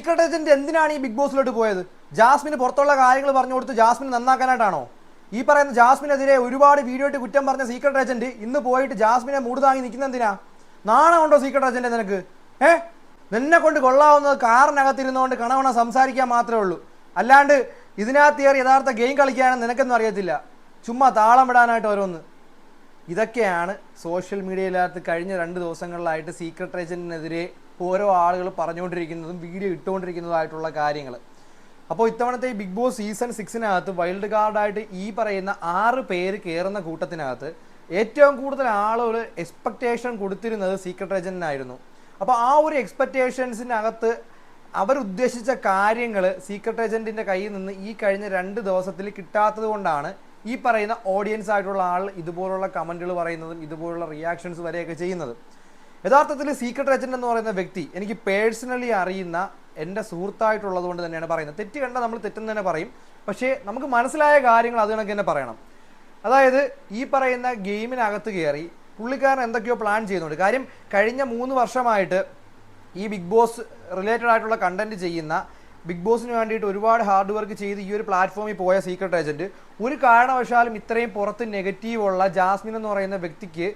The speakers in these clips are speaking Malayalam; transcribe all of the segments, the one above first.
സീക്രട്ട് ഏജന്റ് എന്തിനാണ് ഈ ബിഗ് ബോസിലോട്ട് പോയത്? ജാസ്മിന് പുറത്തുള്ള കാര്യങ്ങൾ പറഞ്ഞു കൊടുത്ത് ജാസ്മിന് നന്നാക്കാനായിട്ടാണോ? ഈ പറയുന്ന ജാസ്മിനെതിരെ ഒരുപാട് വീഡിയോ ഇട്ട് കുറ്റം പറഞ്ഞ സീക്രട്ട് ഏജന്റ് ഇന്ന് പോയിട്ട് ജാസ്മിനെ മൂട് താങ്ങി നിൽക്കുന്ന എന്തിനാ? നാണമുണ്ടോ സീക്രട്ട് ഏജന്റ് നിനക്ക്? നിന്നെ കൊണ്ട് കൊള്ളാവുന്നത് കാറിനകത്തിരുന്നുകൊണ്ട് കണവണ സംസാരിക്കാൻ മാത്രമേ ഉള്ളൂ. അല്ലാണ്ട് ഇതിനകത്ത് കയറി യഥാർത്ഥ ഗെയിം കളിക്കാനും നിനക്കൊന്നും അറിയത്തില്ല. ചുമ്മാ താളം വിടാനായിട്ട് ഓരോന്ന്. ഇതൊക്കെയാണ് സോഷ്യൽ മീഡിയയിലകത്ത് കഴിഞ്ഞ 2 ദിവസങ്ങളിലായിട്ട് സീക്രട്ട് ഏജന്റിനെതിരെ ഓരോ ആളുകൾ പറഞ്ഞുകൊണ്ടിരിക്കുന്നതും വീഡിയോ ഇട്ടുകൊണ്ടിരിക്കുന്നതായിട്ടുള്ള കാര്യങ്ങൾ. അപ്പോൾ ഇത്തവണത്തെ ഈ ബിഗ് ബോസ് സീസൺ 6-നകത്ത് വൈൽഡ് കാർഡായിട്ട് ഈ പറയുന്ന 6 പേര് കയറുന്ന കൂട്ടത്തിനകത്ത് ഏറ്റവും കൂടുതൽ ആളുകൾ എക്സ്പെക്റ്റേഷൻ കൊടുത്തിരുന്നത് സീക്രട്ട് ഏജന്റിനായിരുന്നു. അപ്പോൾ ആ ഒരു എക്സ്പെക്റ്റേഷൻസിനകത്ത് അവരുദ്ദേശിച്ച കാര്യങ്ങൾ സീക്രട്ട് ഏജന്റിൻ്റെ കയ്യിൽ നിന്ന് ഈ കഴിഞ്ഞ 2 ദിവസത്തിൽ കിട്ടാത്തത് കൊണ്ടാണ് ഈ പറയുന്ന ഓഡിയൻസ് ആയിട്ടുള്ള ആൾ ഇതുപോലുള്ള കമൻറ്റുകൾ പറയുന്നതും ഇതുപോലുള്ള റിയാക്ഷൻസ് വരെയൊക്കെ ചെയ്യുന്നത്. യഥാർത്ഥത്തിൽ സീക്രട്ട് ഏജന്റ് എന്ന് പറയുന്ന വ്യക്തി എനിക്ക് പേഴ്സണലി അറിയുന്ന എൻ്റെ സുഹൃത്തായിട്ടുള്ളത് കൊണ്ട് തന്നെയാണ് പറയുന്നത്. തെറ്റ് കണ്ട നമ്മൾ തെറ്റെന്ന് തന്നെ പറയും, പക്ഷേ നമുക്ക് മനസ്സിലായ കാര്യങ്ങൾ അത് കണക്ക് തന്നെ പറയണം. അതായത് ഈ പറയുന്ന ഗെയിമിനകത്ത് കയറി പുള്ളിക്കാരൻ എന്തൊക്കെയോ പ്ലാൻ ചെയ്യുന്നുണ്ട്. കാര്യം കഴിഞ്ഞ 3 വർഷമായിട്ട് ഈ ബിഗ് ബോസ് റിലേറ്റഡ് ആയിട്ടുള്ള കണ്ടന്റ് ചെയ്യുന്ന, ബിഗ് ബോസിന് വേണ്ടിയിട്ട് ഒരുപാട് ഹാർഡ് വർക്ക് ചെയ്ത് ഈ ഒരു പ്ലാറ്റ്ഫോമിൽ പോയ സീക്രട്ട് ഏജന്റ് ഒരു കാരണവശാലും ഇത്രയും പുറത്ത് നെഗറ്റീവുള്ള ജാസ്മിൻ എന്ന് പറയുന്ന വ്യക്തിക്ക്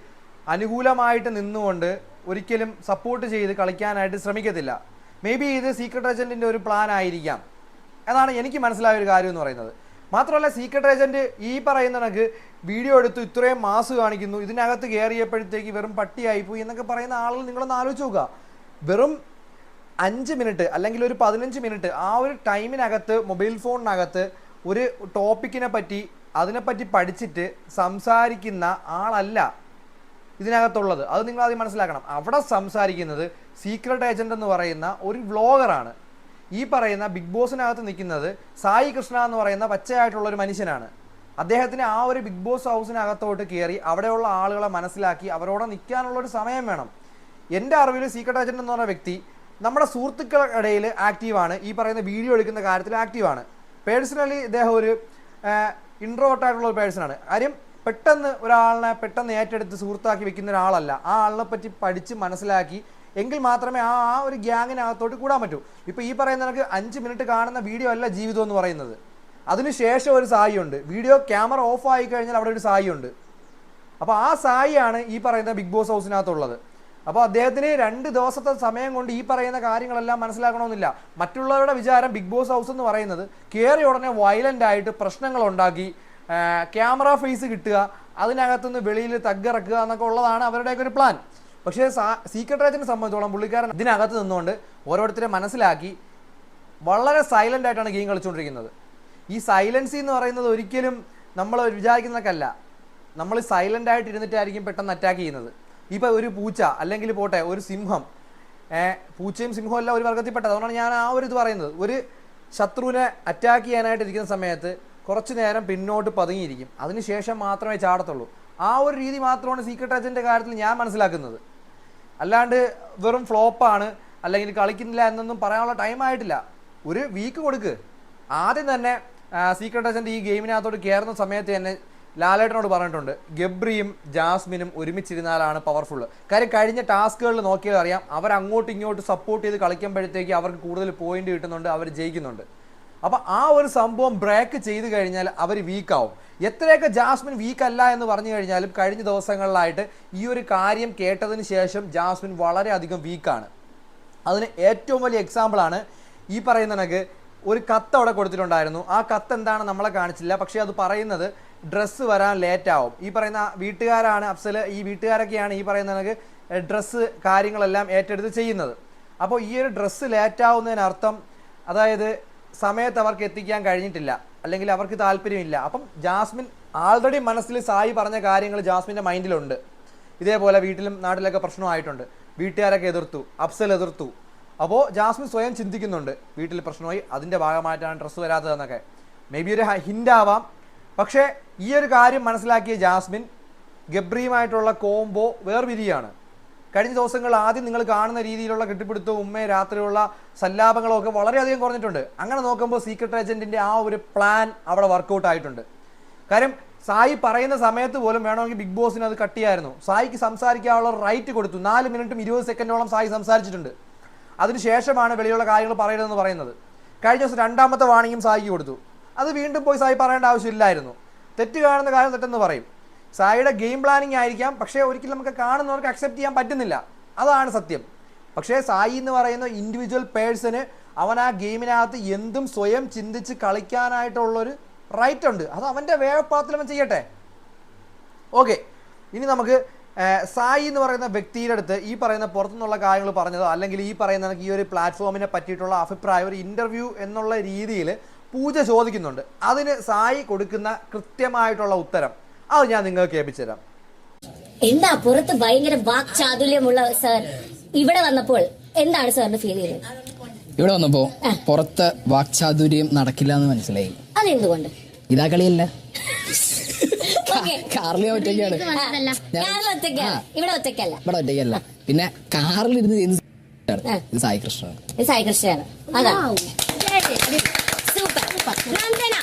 അനുകൂലമായിട്ട് നിന്നുകൊണ്ട് ഒരിക്കലും സപ്പോർട്ട് ചെയ്ത് കളിക്കാനായിട്ട് ശ്രമിക്കത്തില്ല. മേ ബി ഇത് സീക്രട്ട് ഏജന്റിൻ്റെ ഒരു പ്ലാൻ ആയിരിക്കാം എന്നാണ് എനിക്ക് മനസ്സിലായ ഒരു കാര്യം എന്ന് പറയുന്നത്. മാത്രമല്ല സീക്രട്ട് ഏജന്റ് ഈ പറയുന്ന കണക്ക് വീഡിയോ എടുത്ത് ഇത്രയും മാസ് കാണിക്കുന്നു, ഇതിനകത്ത് കയറിയപ്പോഴത്തേക്ക് വെറും പട്ടിയായിപ്പോയി എന്നൊക്കെ പറയുന്ന ആളുകൾ നിങ്ങളൊന്ന് ആലോചിച്ച് നോക്കുക. വെറും 5 മിനിറ്റ് അല്ലെങ്കിൽ ഒരു 15 മിനിറ്റ് ആ ഒരു ടൈമിനകത്ത് മൊബൈൽ ഫോണിനകത്ത് ഒരു ടോപ്പിക്കിനെ പറ്റി അതിനെപ്പറ്റി പഠിച്ചിട്ട് സംസാരിക്കുന്ന ആളല്ല ഇതിനകത്തുള്ളത്. അത് നിങ്ങൾ ആദ്യം മനസ്സിലാക്കണം. അവിടെ സംസാരിക്കുന്നത് സീക്രട്ട് ഏജന്റ് എന്ന് പറയുന്ന ഒരു വ്ളോഗറാണ്. ഈ പറയുന്ന ബിഗ് ബോസിനകത്ത് നിൽക്കുന്നത് സായി കൃഷ്ണ എന്ന് പറയുന്ന പച്ചയായിട്ടുള്ള ഒരു മനുഷ്യനാണ്. അദ്ദേഹത്തിന് ആ ഒരു ബിഗ് ബോസ് ഹൗസിനകത്തോട്ട് കയറി അവിടെയുള്ള ആളുകളെ മനസ്സിലാക്കി അവരോട് നിൽക്കാനുള്ളൊരു സമയം വേണം. എൻ്റെ അറിവിൽ സീക്രട്ട് ഏജന്റ് എന്ന് പറഞ്ഞ വ്യക്തി നമ്മുടെ സുഹൃത്തുക്കളുടെ ഇടയിൽ ആക്റ്റീവാണ്. ഈ പറയുന്ന വീഡിയോ എടുക്കുന്ന കാര്യത്തിൽ ആക്റ്റീവാണ്. പേഴ്സണലി ഇദ്ദേഹം ഒരു ഇൻട്രോവേർട്ടായിട്ടുള്ള ഒരു പേഴ്സണാണ്. കാര്യം പെട്ടെന്ന് ഒരാളിനെ പെട്ടെന്ന് ഏറ്റെടുത്ത് സുഹൃത്താക്കി വെക്കുന്ന ഒരാളല്ല. ആ ആളിനെ പറ്റി പഠിച്ച് മനസ്സിലാക്കി എങ്കിൽ മാത്രമേ ആ ഒരു ഗ്യാങ്ങിനകത്തോട്ട് കൂടാൻ പറ്റൂ. ഇപ്പോൾ ഈ പറയുന്ന കണക്ക് 5 മിനിറ്റ് കാണുന്ന വീഡിയോ അല്ല ജീവിതം എന്ന് പറയുന്നത്. അതിനുശേഷം ഒരു സായി ഉണ്ട്. വീഡിയോ ക്യാമറ ഓഫ് ആയി കഴിഞ്ഞാൽ അവിടെ ഒരു സായി ഉണ്ട്. അപ്പോൾ ആ സായിയാണ് ഈ പറയുന്ന ബിഗ് ബോസ് ഹൗസിനകത്തുള്ളത്. അപ്പോൾ അദ്ദേഹത്തിന് 2 ദിവസത്തെ സമയം കൊണ്ട് ഈ പറയുന്ന കാര്യങ്ങളെല്ലാം മനസ്സിലാക്കണമെന്നില്ല. മറ്റുള്ളവരുടെ വിചാരം ബിഗ് ബോസ് ഹൗസ് എന്ന് പറയുന്നത് കയറി ഉടനെ വയലൻ്റ് ആയിട്ട് പ്രശ്നങ്ങൾ ഉണ്ടാക്കി ക്യാമറ ഫേസ് കിട്ടുക, അതിനകത്തുനിന്ന് വെളിയിൽ തഗ്ഗിറക്കുക എന്നൊക്കെ ഉള്ളതാണ് അവരുടെയൊക്കെ ഒരു പ്ലാൻ. പക്ഷേ സീക്രട്ട് ഏജന്റിനെ സംബന്ധിച്ചോളം പുള്ളിക്കാരൻ ഇതിനകത്ത് നിന്നുകൊണ്ട് ഓരോരുത്തരെ മനസ്സിലാക്കി വളരെ സൈലൻ്റ് ആയിട്ടാണ് ഗെയിം കളിച്ചുകൊണ്ടിരിക്കുന്നത്. ഈ സൈലൻസി എന്ന് പറയുന്നത് ഒരിക്കലും നമ്മൾ വിചാരിക്കുന്നതൊക്കെയല്ല. നമ്മൾ സൈലൻ്റ് ആയിട്ട് ഇരുന്നിട്ടായിരിക്കും പെട്ടെന്ന് അറ്റാക്ക് ചെയ്യുന്നത്. ഇപ്പോൾ ഒരു പൂച്ച അല്ലെങ്കിൽ പോട്ടെ ഒരു സിംഹം, പൂച്ചയും സിംഹവും എല്ലാം ഒരു വർഗത്തിൽപ്പെട്ടത്. അതുകൊണ്ടാണ് ഞാൻ ആ ഒരു ഇത് പറയുന്നത്. ഒരു ശത്രുവിനെ അറ്റാക്ക് ചെയ്യാനായിട്ട് ഇരിക്കുന്ന സമയത്ത് കുറച്ച് നേരം പിന്നോട്ട് പതുങ്ങിയിരിക്കും, അതിനുശേഷം മാത്രമേ ചാടത്തുള്ളൂ. ആ ഒരു രീതി മാത്രമാണ് സീക്രട്ട് ഏജന്റിൻ്റെ കാര്യത്തിൽ ഞാൻ മനസ്സിലാക്കുന്നത്. അല്ലാണ്ട് വെറും ഫ്ലോപ്പാണ് അല്ലെങ്കിൽ കളിക്കുന്നില്ല എന്നൊന്നും പറയാനുള്ള ടൈം ആയിട്ടില്ല. ഒരു വീക്ക് കൊടുക്ക്. ആദ്യം തന്നെ സീക്രട്ട് ഏജന്റ് ഈ ഗെയിമിനകത്തോട്ട് കയറുന്ന സമയത്ത് തന്നെ ലാലേട്ടനോട് പറഞ്ഞിട്ടുണ്ട്, ഗബ്രിയും ജാസ്മിനും ഒരുമിച്ചിരുന്നാലാണ് പവർഫുള്ള്. കാര്യം കഴിഞ്ഞ ടാസ്കുകളിൽ നോക്കിയാൽ അറിയാം, അവർ അങ്ങോട്ടും ഇങ്ങോട്ടും സപ്പോർട്ട് ചെയ്ത് കളിക്കുമ്പോഴത്തേക്ക് അവർക്ക് കൂടുതൽ പോയിന്റ് കിട്ടുന്നുണ്ട്, അവർ ജയിക്കുന്നുണ്ട്. അപ്പോൾ ആ ഒരു സംഭവം ബ്രേക്ക് ചെയ്ത് കഴിഞ്ഞാൽ അവർ വീക്കാവും. എത്രയൊക്കെ ജാസ്മിൻ വീക്കല്ല എന്ന് പറഞ്ഞു കഴിഞ്ഞാലും കഴിഞ്ഞ ദിവസങ്ങളിലായിട്ട് ഈ ഒരു കാര്യം കേട്ടതിന് ശേഷം ജാസ്മിൻ വളരെയധികം വീക്കാണ്. അതിന് ഏറ്റവും വലിയ എക്സാമ്പിളാണ് ഈ പറയുന്ന കണക്ക് ഒരു കത്ത് അവിടെ കൊടുത്തിട്ടുണ്ടായിരുന്നു. ആ കത്ത് എന്താണ് നമ്മളെ കാണിച്ചില്ല, പക്ഷേ അത് പറയുന്നത് ഡ്രസ്സ് വരാൻ ലേറ്റാവും. ഈ പറയുന്ന വീട്ടുകാരാണ് അഫ്സൽ, ഈ വീട്ടുകാരൊക്കെയാണ് ഈ പറയുന്ന കണക്ക് ഡ്രസ്സ് കാര്യങ്ങളെല്ലാം ഏറ്റെടുത്ത് ചെയ്യുന്നത്. അപ്പോൾ ഈ ഒരു ഡ്രസ്സ് ലേറ്റാവുന്നതിനർത്ഥം അതായത് സമയത്ത് അവർക്ക് എത്തിക്കാൻ കഴിഞ്ഞിട്ടില്ല, അല്ലെങ്കിൽ അവർക്ക് താല്പര്യമില്ല. അപ്പം ജാസ്മിൻ ആൾറെഡി മനസ്സിൽ സായി പറഞ്ഞ കാര്യങ്ങൾ ജാസ്മിൻ്റെ മൈൻഡിലുണ്ട്. ഇതേപോലെ വീട്ടിലും നാട്ടിലൊക്കെ പ്രശ്നമായിട്ടുണ്ട്, വീട്ടുകാരൊക്കെ എതിർത്തു, അഫ്സൽ എതിർത്തു. അപ്പോൾ ജാസ്മിൻ സ്വയം ചിന്തിക്കുന്നുണ്ട്, വീട്ടിൽ പ്രശ്നമായി അതിൻ്റെ ഭാഗമായിട്ടാണ് ഡ്രസ്സ് വരാത്തതെന്നൊക്കെ. മേ ബി ഒരു ഹിൻ്റാവാം. പക്ഷേ ഈ ഒരു കാര്യം മനസ്സിലാക്കിയ ജാസ്മിൻ ഗബ്രിയുമായിട്ടുള്ള കോംബോ വേർപിരിയാണ്. കഴിഞ്ഞ ദിവസങ്ങളിൽ ആദ്യം നിങ്ങൾ കാണുന്ന രീതിയിലുള്ള കെട്ടിപ്പിടുത്തവും ഉമ്മയും രാത്രിയുള്ള സല്ലാപങ്ങളും ഒക്കെ വളരെയധികം കുറഞ്ഞിട്ടുണ്ട്. അങ്ങനെ നോക്കുമ്പോൾ സീക്രട്ട് ഏജന്റിൻ്റെ ആ ഒരു പ്ലാൻ അവിടെ വർക്കൗട്ട് ആയിട്ടുണ്ട്. കാര്യം സായി പറയുന്ന സമയത്ത് പോലും വേണമെങ്കിൽ ബിഗ് ബോസിന് അത് കട്ട് ചെയ്യായിരുന്നു. സായിക്ക് സംസാരിക്കാനുള്ള റൈറ്റ് കൊടുത്തു. 4 മിനിറ്റും 20 സെക്കൻഡോളം സായി സംസാരിച്ചിട്ടുണ്ട്. അതിനുശേഷമാണ് വെളിയുള്ള കാര്യങ്ങൾ പറയരുതെന്ന് പറയുന്നത്. കഴിഞ്ഞ ദിവസം രണ്ടാമത്തെ വാണിംഗും സായിക്ക് കൊടുത്തു. അത് വീണ്ടും പോയി സായി പറയേണ്ട ആവശ്യമില്ലായിരുന്നു. തെറ്റ് കാണുന്ന കാര്യം തെറ്റെന്ന് പറയും. സായിയുടെ ഗെയിം പ്ലാനിങ് ആയിരിക്കാം, പക്ഷേ ഒരിക്കലും നമുക്ക് കാണുന്നവർക്ക് അക്സെപ്റ്റ് ചെയ്യാൻ പറ്റുന്നില്ല. അതാണ് സത്യം. പക്ഷേ സായി എന്ന് പറയുന്ന ഇൻഡിവിജ്വൽ പേഴ്സണ് അവൻ ആ ഗെയിമിനകത്ത് എന്തും സ്വയം ചിന്തിച്ച് കളിക്കാനായിട്ടുള്ളൊരു റൈറ്റ് ഉണ്ട്. അത് അവൻ്റെ വേ ഓഫ് പാത്തിൽ അവൻ ചെയ്യട്ടെ. ഓക്കെ, ഇനി നമുക്ക് സായി എന്ന് പറയുന്ന വ്യക്തിയുടെ അടുത്ത് ഈ പറയുന്ന പുറത്തുനിന്നുള്ള കാര്യങ്ങൾ പറഞ്ഞതോ അല്ലെങ്കിൽ ഈ പറയുന്ന ഈ ഒരു പ്ലാറ്റ്ഫോമിനെ പറ്റിയിട്ടുള്ള അഭിപ്രായം ഒരു ഇൻ്റർവ്യൂ എന്നുള്ള രീതിയിൽ പൂജ ചോദിക്കുന്നുണ്ട്. അതിന് സായി കൊടുക്കുന്ന കൃത്യമായിട്ടുള്ള ഉത്തരം അത് ഞാൻ നിങ്ങൾക്ക് കേൾപ്പിച്ചു തരാം. എന്താ പുറത്ത് ഭയങ്കര വാക്ചാതുല്യമുള്ള സാർ, ഇവിടെ വന്നപ്പോൾ എന്താണ് സാറിന് ഫീൽ ചെയ്തത്? ഇവിടെ വന്നപ്പോ പുറത്ത് വാക്ചാതുര്യം നടക്കില്ല എന്ന് മനസ്സിലായി. അതെന്തുകൊണ്ട്? ഇതാ കളിയല്ല, കാറിൽ ഒറ്റയ്ക്കാണ്. ഇവിടെ ഒറ്റയ്ക്കല്ല, ഇവിടെ ഒറ്റയ്ക്കല്ല. പിന്നെ കാറിലിരുന്ന് ഇത് സായി കൃഷ്ണനാണ്. സായി കൃഷ്ണനാണ്. അതാ സൂപ്പർ. നന്ദന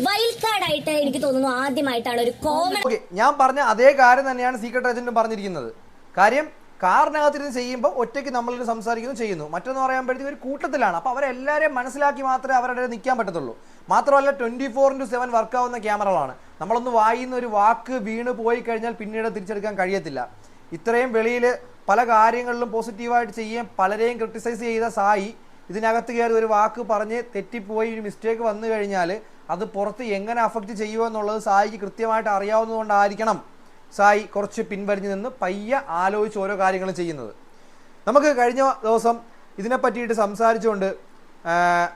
വൈൽഡ് കാർഡ് ആയിട്ട് എനിക്ക് തോന്നുന്നു ആദ്യമായിട്ടാണ് ഒരു കോമൺ. ഞാൻ പറഞ്ഞ അതേ കാര്യം തന്നെയാണ് സീക്രട്ട് ഏജന്റും പറഞ്ഞിരിക്കുന്നത്. കാര്യം കാറിനകത്തിരുന്ന് ചെയ്യുമ്പോൾ ഒറ്റയ്ക്ക് നമ്മളിൽ സംസാരിക്കുന്നു ചെയ്യുന്നു. മറ്റൊന്ന് പറയുമ്പോഴത്തേക്കും ഒരു കൂട്ടത്തിലാണ്. അപ്പോൾ അവരെല്ലാവരെയും മനസ്സിലാക്കി മാത്രമേ അവരുടെ നിൽക്കാൻ പറ്റത്തുള്ളൂ. മാത്രമല്ല 24/7 വർക്കാവുന്ന ക്യാമറകളാണ്. നമ്മളൊന്ന് വായിന്ന് ഒരു വാക്ക് വീണ് പോയി കഴിഞ്ഞാൽ പിന്നീട് തിരിച്ചെടുക്കാൻ കഴിയത്തില്ല. ഇത്രയും വെളിയിൽ പല കാര്യങ്ങളിലും പോസിറ്റീവായിട്ട് ചെയ്യാൻ പലരെയും ക്രിട്ടിസൈസ് ചെയ്ത സായി ഇതിനകത്ത് കയറി ഒരു വാക്ക് പറഞ്ഞ് തെറ്റിപ്പോയി ഒരു മിസ്റ്റേക്ക് വന്നു കഴിഞ്ഞാൽ അത് പുറത്ത് എങ്ങനെ അഫക്റ്റ് ചെയ്യുമോ എന്നുള്ളത് സായിക്ക് കൃത്യമായിട്ട് അറിയാവുന്നതുകൊണ്ടായിരിക്കണം സായി കുറച്ച് പിൻവലിഞ്ഞ് നിന്ന് പയ്യെ ആലോചിച്ച് ഓരോ കാര്യങ്ങൾ ചെയ്യുന്നത്. നമുക്ക് കഴിഞ്ഞ ദിവസം ഇതിനെ പറ്റിയിട്ട് സംസാരിച്ചുകൊണ്ട്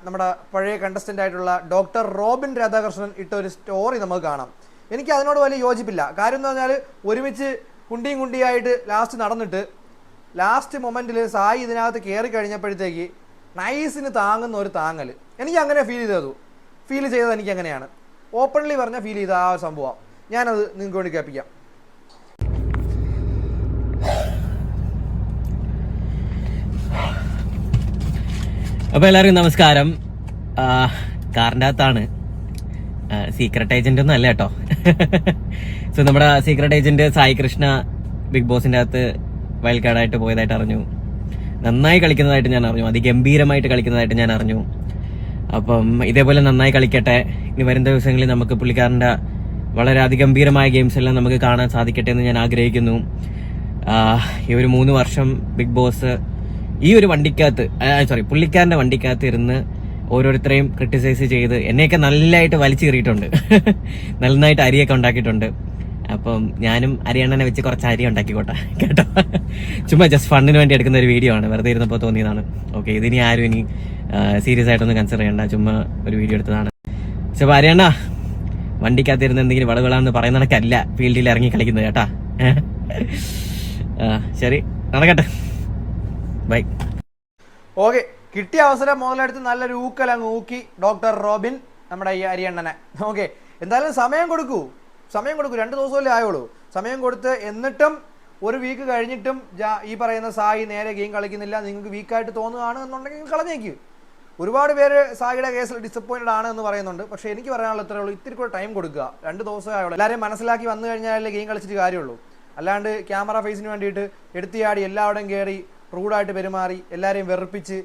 നമ്മുടെ പഴയ കണ്ടസ്റ്റൻ്റ് ആയിട്ടുള്ള ഡോക്ടർ റോബിൻ രാധാകൃഷ്ണൻ ഇട്ട ഒരു സ്റ്റോറി നമുക്ക് കാണാം. എനിക്ക് അതിനോട് വലിയ യോജിപ്പില്ല. കാര്യം എന്ന് പറഞ്ഞാൽ ഒരുമിച്ച് കുണ്ടിയും കുണ്ടിയായിട്ട് ലാസ്റ്റ് നടന്നിട്ട് ലാസ്റ്റ് മൊമെൻറ്റിൽ സായി ഇതിനകത്ത് കയറി കഴിഞ്ഞപ്പോഴത്തേക്ക് നൈസിന് താങ്ങുന്ന ഒരു താങ്ങൽ എനിക്ക് അങ്ങനെ ഫീൽ ചെയ്തത് എനിക്ക് അങ്ങനെയാണ്. ഓപ്പൺലി പറഞ്ഞാൽ ഫീൽ ചെയ്ത ആ സംഭവം ഞാനത് നിങ്ങൾക്ക് വേണ്ടി കേൾപ്പിക്കാം. അപ്പോൾ എല്ലാവർക്കും നമസ്കാരം. കാറിൻ്റെ അകത്താണ്, സീക്രട്ട് ഏജന്റ് ഒന്നും അല്ല കേട്ടോ. സോ നമ്മുടെ secret agent Sai Krishna big ബോസിന്റെ അകത്ത് വൈൽഡ് കാർഡായിട്ട് പോയതായിട്ട് അറിഞ്ഞു. നന്നായി കളിക്കുന്നതായിട്ട് ഞാൻ അറിഞ്ഞു, അതിഗംഭീരമായിട്ട് കളിക്കുന്നതായിട്ട് ഞാൻ അറിഞ്ഞു. അപ്പം ഇതേപോലെ നന്നായി കളിക്കട്ടെ. ഇനി വരും ദിവസങ്ങളിൽ നമുക്ക് പുള്ളിക്കാരൻ്റെ വളരെ അതിഗംഭീരമായ ഗെയിംസ് എല്ലാം നമുക്ക് കാണാൻ സാധിക്കട്ടെ എന്ന് ഞാൻ ആഗ്രഹിക്കുന്നു. ഈ ഒരു 3 വർഷം ബിഗ് ബോസ് ഈ ഒരു പുള്ളിക്കാരന്റെ വണ്ടിക്കകത്ത് ഇരുന്ന് ഓരോരുത്തരെയും ക്രിട്ടിസൈസ് ചെയ്ത് എന്നെയൊക്കെ നല്ലതായിട്ട് വലിച്ചു കയറിയിട്ടുണ്ട്. നന്നായിട്ട് അരിയൊക്കെ ഉണ്ടാക്കിയിട്ടുണ്ട്. അപ്പം ഞാനും അരിയണ്ണനെ വെച്ച് കുറച്ച് അരി ഉണ്ടാക്കിക്കോട്ടെ കേട്ടോ. ചുമ്മാ ജസ്റ്റ് ഫണ്ടിന് വേണ്ടി എടുക്കുന്ന ഒരു വീഡിയോ ആണ്, വെറുതെ ഇരുന്നപ്പോൾ തോന്നിയതാണ്. ഓക്കെ, ഇതിനി ആരും ഇനി സീരിയസ് ആയിട്ടൊന്നും കൺസിഡർ ചെയ്യണ്ട, ചുമ്മാ ഒരു വീഡിയോ എടുത്തതാണ്. പക്ഷെ അരിയണ്ണ വണ്ടിക്കകത്തിരുന്ന് എന്തെങ്കിലും വളകളാണെന്ന് പറയുന്ന കണക്കല്ല ഫീൽഡിൽ ഇറങ്ങി കളിക്കുന്നത് കേട്ടാ. ശരി, നടക്കട്ടെ, ബൈ. ഓക്കെ, കിട്ടിയ അവസരം മുതലെടുത്ത് നല്ലൊരു ഊക്കലങ്ങ് ഊക്കി ഡോക്ടർ റോബിൻ നമ്മുടെ ഈ അരിയണ്ണനെ. ഓക്കെ, എന്തായാലും സമയം കൊടുക്കൂ. 2 ദിവസമല്ലേ ആയുള്ളൂ. സമയം കൊടുത്ത് എന്നിട്ടും ഒരു വീക്ക് കഴിഞ്ഞിട്ടും ഈ പറയുന്ന സായി നേരെ ഗെയിം കളിക്കുന്നില്ല, നിങ്ങൾക്ക് വീക്കായിട്ട് തോന്നുകയാണ് എന്നുണ്ടെങ്കിൽ കളഞ്ഞേക്ക്. ഒരുപാട് പേര് സായിയുടെ കേസിൽ ഡിസപ്പോയിൻറ്റഡ് ആണ് എന്ന് പറയുന്നുണ്ട്. പക്ഷേ എനിക്ക് പറയാനുള്ള ഇത്രയേ ഉള്ളൂ, ഇത്തിരി കൂടെ ടൈം കൊടുക്കുക. 2 ദിവസമേ ആയുള്ളൂ. എല്ലാവരെയും മനസ്സിലാക്കി വന്നു കഴിഞ്ഞാലേ ഗെയിം കളിച്ചിട്ട് കാര്യമുള്ളൂ. അല്ലാണ്ട് ക്യാമറ ഫേസിന് വേണ്ടിയിട്ട് എടുത്തിയാടി എല്ലാവരുടെയും കയറി റൂഡായിട്ട് പെരുമാറി എല്ലാവരെയും വെറുപ്പിച്ച്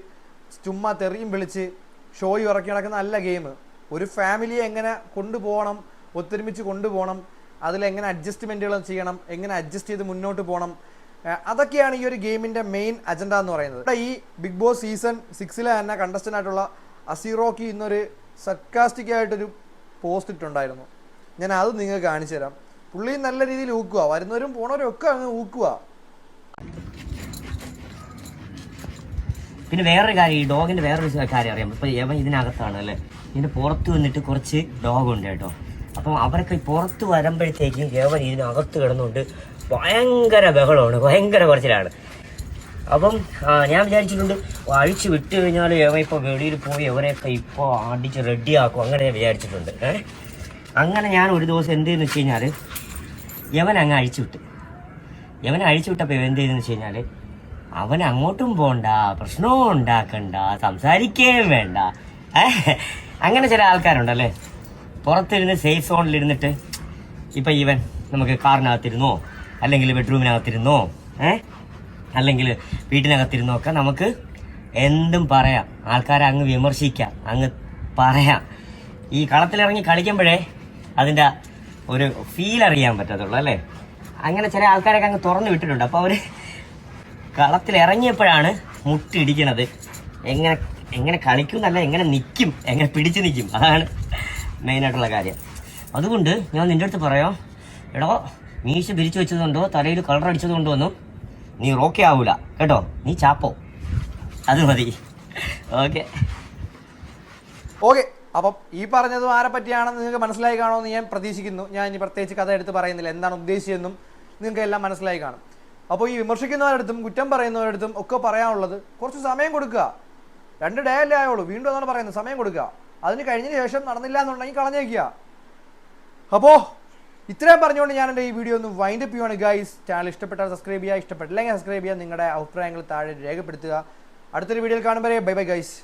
ചുമ്മാ തെറിയും വിളിച്ച് ഷോയും ഇറക്കി നടക്കുന്ന നല്ല ഗെയിം. ഒരു ഫാമിലിയെ എങ്ങനെ കൊണ്ടുപോകണം, ഒത്തൊരുമിച്ച് കൊണ്ടുപോകണം, അതിലെങ്ങനെ അഡ്ജസ്റ്റ്മെൻറ്റുകൾ ചെയ്യണം, എങ്ങനെ അഡ്ജസ്റ്റ് ചെയ്ത് മുന്നോട്ട് പോകണം, അതൊക്കെയാണ് ഈ ഒരു ഗെയിമിൻ്റെ മെയിൻ അജണ്ട എന്ന് പറയുന്നത്. ഈ ബിഗ് ബോസ് സീസൺ 6 തന്നെ കണ്ടസ്റ്റൻ്റ് ആയിട്ടുള്ള അസീറോക്കി ഇന്നൊരു സർക്കാസ്റ്റിക് ആയിട്ടൊരു പോസ്റ്റ് ഇട്ടുണ്ടായിരുന്നു. ഞാൻ അത് നിങ്ങൾക്ക് കാണിച്ചു തരാം. പുള്ളി നല്ല രീതിയിൽ ഊക്കുക, വരുന്നവരും പോണവരും ഒക്കെ അങ്ങ് ഊക്കുക. പിന്നെ വേറൊരു കാര്യം, ഈ ഡോഗിന്റെ വേറൊരു കാര്യം അറിയാം. ഇപ്പൊ യവൻ ഇതിനകത്താണ് അല്ലേ, ഇതിന്റെ പുറത്ത് വന്നിട്ട് കുറച്ച് ഡോഗുണ്ട് കേട്ടോ. അപ്പം അവരൊക്കെ പുറത്ത് വരുമ്പോഴത്തേക്കും യവൻ ഇതിനകത്ത് കിടന്നുകൊണ്ട് ഭയങ്കര ബഹളമാണ്, ഭയങ്കര കുറച്ചിലാണ്. അപ്പം ഞാൻ വിചാരിച്ചിട്ടുണ്ട് അഴിച്ചു വിട്ട് കഴിഞ്ഞാൽ യവൻ ഇപ്പോൾ വെളിയിൽ പോയി എവരെയൊക്കെ ഇപ്പോൾ അടിച്ച് റെഡിയാക്കും, അങ്ങനെ ഞാൻ വിചാരിച്ചിട്ടുണ്ട്. അങ്ങനെ ഞാൻ ഒരു ദിവസം എന്ത് ചെയ്യുന്നു വെച്ച് കഴിഞ്ഞാൽ യവൻ അങ്ങ് യവനെ അഴിച്ചു വിട്ടപ്പോൾ എന്ത് ചെയ്തെന്ന് വെച്ച് കഴിഞ്ഞാൽ അവൻ അങ്ങോട്ടും പോണ്ട, പ്രശ്നവും ഉണ്ടാക്കണ്ട, സംസാരിക്കുകയും വേണ്ട. അങ്ങനെ ചില ആൾക്കാരുണ്ടല്ലേ, പുറത്തിരുന്ന് സേഫ് സോണിലിരുന്നിട്ട് ഇപ്പം ഈവൻ നമുക്ക് കാറിനകത്തിരുന്നോ അല്ലെങ്കിൽ ബെഡ്റൂമിനകത്തിരുന്നോ അല്ലെങ്കിൽ വീട്ടിനകത്തിരുന്നോ ഒക്കെ നമുക്ക് എന്തും പറയാം, ആൾക്കാരെ അങ്ങ് വിമർശിക്കാം, അങ്ങ് പറയാം. ഈ കളത്തിലിറങ്ങി കളിക്കുമ്പോഴേ അതിൻ്റെ ഒരു ഫീൽ അറിയാൻ പറ്റത്തുള്ളൂ അല്ലേ. അങ്ങനെ ചില ആൾക്കാരൊക്കെ അങ്ങ് തുറന്നു വിട്ടിട്ടുണ്ട്. അപ്പോൾ അവർ കളത്തിലിറങ്ങിയപ്പോഴാണ് മുട്ടിടിക്കണത്. എങ്ങനെ എങ്ങനെ കളിക്കും എന്നല്ല, എങ്ങനെ നിൽക്കും, എങ്ങനെ പിടിച്ചു നിൽക്കും, അതാണ് മെയിനായിട്ടുള്ള കാര്യം. അതുകൊണ്ട് ഞാൻ നിൻ്റെ അടുത്ത് പറയാം, എടോ മീശ പിരിച്ചു വെച്ചതുകൊണ്ടോ തലയിൽ കളർ അടിച്ചതുകൊണ്ടോ ഒന്നും നീ റോക്കെ ആവൂല കേട്ടോ. നീ ചാപ്പോ, അത് മതി. ഓക്കെ ഓക്കെ, അപ്പം ഈ പറഞ്ഞതും ആരെ പറ്റിയാണെന്ന് നിങ്ങൾക്ക് മനസ്സിലായി കാണുമെന്ന് ഞാൻ പ്രതീക്ഷിക്കുന്നു. ഞാൻ ഇനി പ്രത്യേകിച്ച് കഥ എടുത്ത് പറയുന്നില്ല, എന്താണ് ഉദ്ദേശിച്ചതെന്നും നിങ്ങൾക്ക് എല്ലാം മനസ്സിലായി കാണും. അപ്പോൾ ഈ വിമർശിക്കുന്നവരടുത്തും കുറ്റം പറയുന്നവരടുത്തും ഒക്കെ പറയാനുള്ളത് കുറച്ച് സമയം കൊടുക്കുക. 2 ഡേ അല്ലേ ആയുള്ളൂ, വീണ്ടും അതാണ് പറയുന്നത്, സമയം കൊടുക്കുക. അതിന് കഴിഞ്ഞതിന് ശേഷം നടന്നില്ല എന്നുണ്ടെങ്കിൽ കളഞ്ഞേക്കുക. അപ്പോൾ ഇത്രയും പറഞ്ഞുകൊണ്ട് ഞാൻ എൻ്റെ ഈ വീഡിയോ ഒന്ന് വൈൻഡ് അപ്പ് ചെയ്യുകയാണ് ഗൈസ്. ചാനൽ ഇഷ്ടപ്പെട്ടാൽ സബ്സ്ക്രൈബ് ചെയ്യുക, ഇഷ്ടപ്പെട്ടില്ലെങ്കിൽ സബ്സ്ക്രൈബ് ചെയ്യുക. നിങ്ങളുടെ അഭിപ്രായങ്ങൾ താഴെ രേഖപ്പെടുത്തുക. അടുത്തൊരു വീഡിയോയിൽ കാണുമ്പോൾ ബൈ ബൈ ഗൈസ്.